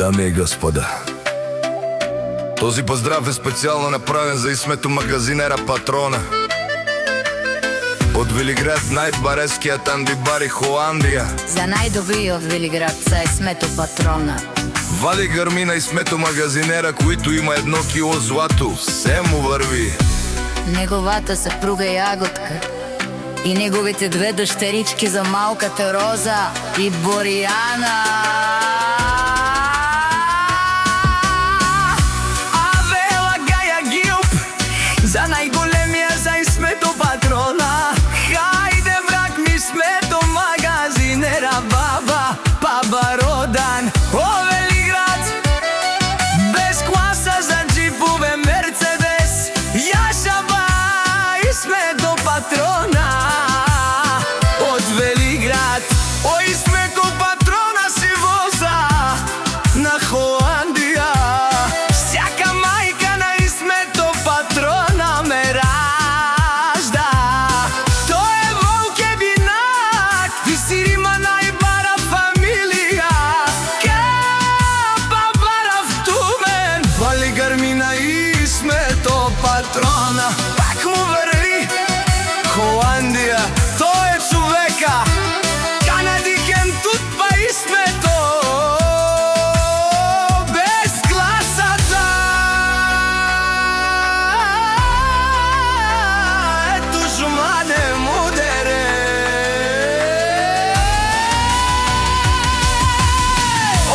Дами и господа, този поздрав е специално направен за Исмето магазинера Патрона од Велиград, најбарескиот андибар и Холандија. За најдобриот Велиград са Исмето Патрона. Вади грмина Исмето магазинера, които има 1 кило злато. Се му върви. Неговата съпруга Ягодка и неговите 2 дъщерички за малката Роза и Бориана. Авела Гая Гилп за најголемија за Исмето Патрона. Хајде брак ми Исмето магазинера, баба, баба Родан. О, Велиград, без класа за джипове Мерцедес. Јашаба Исмето Патрона од Велиград. О, Исмето Патрона си воза на Холандија. Всяка мајка на Исмето Патрона ме ражда. Тој е волке бинак, висирима најбара фамилија. Капа барав тумен, вали грмина Исмето Патрона. Пак му върви Холандија, тој е човека. Канадикен тут па Исмето, без класата. Ето жумане мудере.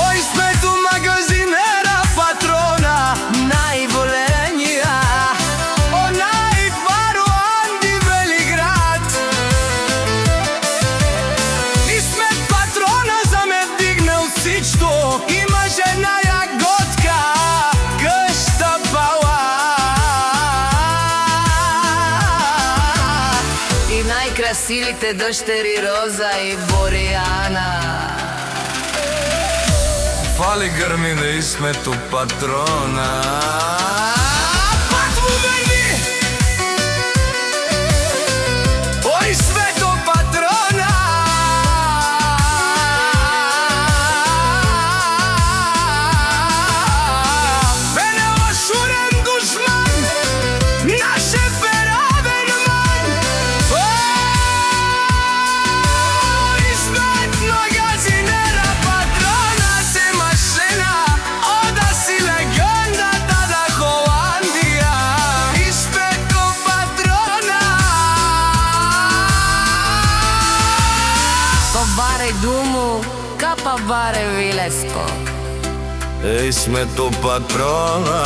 О, Исмето магазинера Патрона, најволенија. О, најбаро Анди Велиград. Исмет Патрона за ме дигнал сичто. Има жена Јагодка, къща пала. И најкрасивите дъщери Роза и Бориана. Фали грмина Исмето Патрона. Пак му върви о, Исмето Патрона. Пенела Шурен душман, наше перавен ман. О, Исмет магазинера Патрона се машина. Ода си легендата на Холандија. Исмето Патрона. То баре думу, капа баре Вилеско. Исмето Патрона.